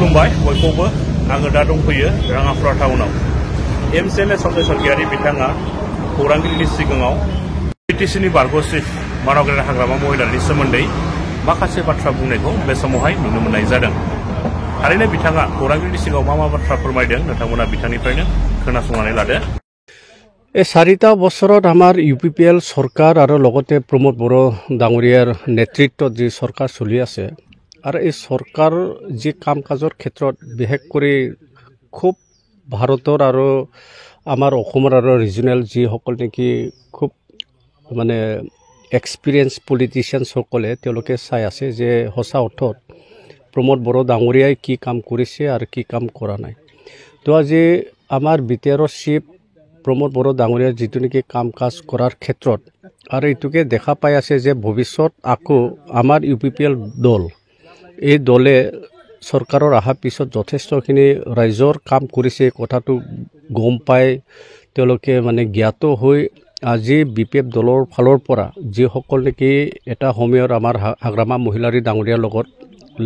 खुलुमबाय बयखौबो आङो दा दंफैयो राङापारा टाउनाव एमसिएलए सन्जय सरगियारि बिथाङा खौरांगिरिनि सिगाङाव बिटिसिनि बारग' चिफ मानावग्रा हाग्रामा महिलारिनि सोमोन्दै माखासे बाथ्रा बुंनायखौ बे समावहाय नुनो मोननाय जादों। थारैनो बिथाङा खौरांगिरिनि सिगाङाव मा बाथ्रा फोरमायदों नोंथांमोना बिथांनिफ्रायनो खोनासंनानै लादो। এই 4টা বছৰত আমাৰ ইউপিপিএল চৰকাৰ আৰু লগতে প্ৰমোদ বড়ো ডাঙৰীয়াৰ নেতৃত্বত যি চৰকাৰ চলি আছে আৰু এই চৰকাৰ যি কাম কাজৰ ক্ষেত্ৰত বিশেষ কৰি খুব ভাৰতৰ আৰু আমাৰ অসমৰ আৰু ৰিজনেল যিসকল নেকি খুব মানে এক্সপিৰিয়েঞ্চ পলিটিচিয়ানসকলে তেওঁলোকে চাই আছে যে সঁচা অৰ্থত প্ৰমোদ বড়ো ডাঙৰীয়াই কি কাম কৰিছে আৰু কি কাম কৰা নাই। তো আজি আমাৰ বিটিআৰৰ চিফ প্ৰমোদ বড়ো ডাঙৰীয়াৰ যিটো নেকি কাম কাজ কৰাৰ ক্ষেত্ৰত আৰু এইটোকে দেখা পাই আছে যে ভৱিষ্যত আকৌ আমাৰ ইউপিপিএল দল এই দলে চৰকাৰৰ অহাৰ পিছত যথেষ্টখিনি ৰাইজৰ কাম কৰিছে কথাটো গম পাই তেওঁলোকে মানে জ্ঞাত হৈ আজি বিপিএফ দলৰ ফালৰ পৰা যিসকল নেকি এটা সময়ৰ আমাৰ হাগ্ৰামা মহিলাৰী ডাঙৰীয়াৰ লগত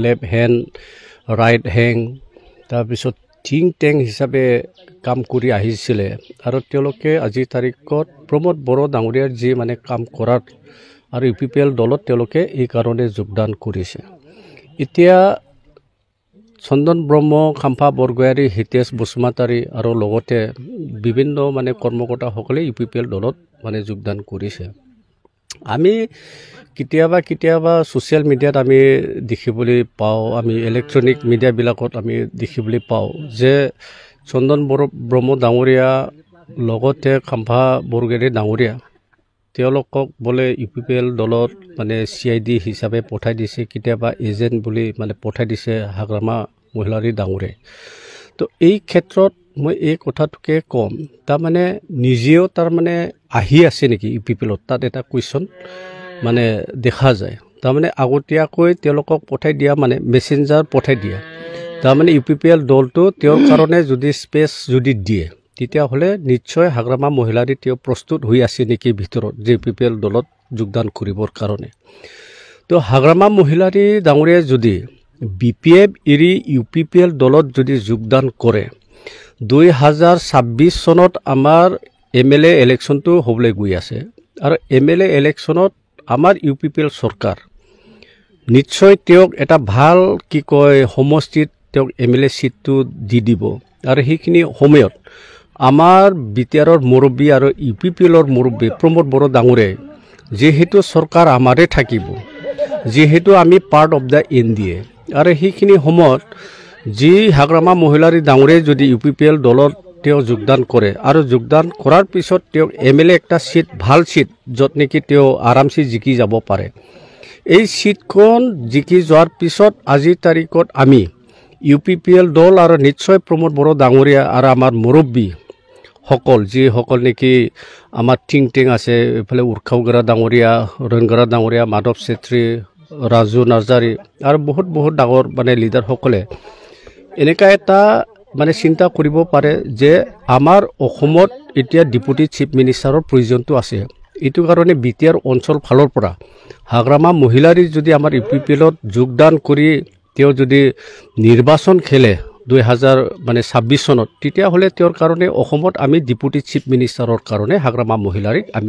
লেফ্ট হেণ্ড ৰাইট হেণ্ড তাৰপিছত থিংক টেংক হিচাপে কাম কৰি আহিছিলে আৰু তেওঁলোকে আজিৰ তাৰিখত প্ৰমোদ বড়ো ডাঙৰীয়াৰ যি মানে কাম কৰাত আৰু ইউপিপিএল দলত তেওঁলোকে এই কাৰণে যোগদান কৰিছে। এতিয়া চন্দন ব্ৰহ্ম খাম্ফা বৰগোহাঁই হিতেশ বসুমতাৰী আৰু লগতে বিভিন্ন মানে কৰ্মকৰ্তাসকলে ইউপিপিএল দলত মানে যোগদান কৰিছে। আমি কেতিয়াবা ছ'চিয়েল মিডিয়াত আমি দেখিবলৈ পাওঁ, আমি ইলেক্ট্ৰনিক মিডিয়াবিলাকত আমি দেখিবলৈ পাওঁ যে চন্দন ব্ৰহ্ম ডাঙৰীয়া লগতে খাম্ফা বৰগোহাঁই ডাঙৰীয়া তেওঁলোকক বোলে ইউপিপিএল দলত মানে CID হিচাপে পঠাই দিছে, কেতিয়াবা এজেণ্ট বুলি মানে পঠাই দিছে হাগ্ৰামা মহিলাৰী ডাঙৰীয়াই। তো এই ক্ষেত্ৰত মই এই কথাটোকে ক'ম, তাৰমানে নিজেও তাৰমানে আহি আছে নেকি ইউপিপিএলত, তাত এটা কুৱেশ্যন মানে দেখা যায়। তাৰমানে আগতীয়াকৈ তেওঁলোকক পঠাই দিয়া মানে মেছেঞ্জাৰ পঠাই দিয়া, তাৰমানে ইউপিপিএল দলটো তেওঁৰ কাৰণে যদি স্পেচ যদি দিয়ে তেতিয়াহ'লে নিশ্চয় হাগ্ৰামা মহিলাৰী তেওঁ প্ৰস্তুত হৈ আছে নেকি ভিতৰত যে ইউপিপিএল দলত যোগদান কৰিবৰ কাৰণে। তো হাগ্ৰামা মহিলাৰী ডাঙৰীয়াই যদি BPF এৰি ইউপিপিএল দলত যদি যোগদান কৰে 2026 চনত আমাৰ MLA ইলেকশ্যনটো হ'বলৈ গৈ আছে আৰু MLA ইলেকশ্যনত আমাৰ ইউপিপিএল চৰকাৰ নিশ্চয় তেওঁক এটা ভাল কি কয় সমষ্টিত তেওঁক MLA চিটটো দি দিব আৰু সেইখিনি সময়ত আমাৰ বিটিআৰৰ মুৰব্বী আৰু ইউপিপিএলৰ মুৰব্বী প্ৰমোদ বড়ো ডাঙৰীয়াই যিহেতু চৰকাৰ আমাৰে থাকিব, যিহেতু আমি পাৰ্ট অফ দ্য NDA আৰু সেইখিনি সময়ত যি হাগ্ৰামা মহিলাৰী ডাঙৰীয়াই যদি ইউপিপিএল দলত তেওঁ যোগদান কৰে আৰু যোগদান কৰাৰ পিছত তেওঁক MLA একটা চিট ভাল চিট য'ত নেকি তেওঁ আৰামছে জিকি যাব পাৰে, এই চিটখন জিকি যোৱাৰ পিছত আজিৰ তাৰিখত আমি ইউপিপিএল দল আৰু নিশ্চয় প্ৰমোদ বড়ো ডাঙৰীয়া আৰু আমাৰ মুৰব্বী সকল যিসকল নেকি আমাৰ থিংক টেংক আছে, এইফালে উৰ্খাওগৰা ডাঙৰীয়া, ৰণগৰা ডাঙৰীয়া, মাধৱ চেত্ৰী, ৰাজু নাৰ্জাৰী আৰু বহুত ডাঙৰ মানে লিডাৰসকলে এনেকুৱা এটা মানে চিন্তা কৰিব পাৰে যে আমাৰ অসমত এতিয়া ডেপুটি চিফ মিনিষ্টাৰৰ প্ৰয়োজনটো আছে। এইটো কাৰণে বিটিআৰ অঞ্চল ফালৰ পৰা হাগ্ৰামা মহিলাৰী যদি আমাৰ ইউপিপিএলত যোগদান কৰি তেওঁ যদি নিৰ্বাচন খেলে 2026 চনত তেতিয়াহ'লে তেওঁৰ কাৰণে অসমত আমি ডেপুটি চিফ মিনিষ্টাৰৰ কাৰণে হাগ্ৰামা মহিলাৰীক আমি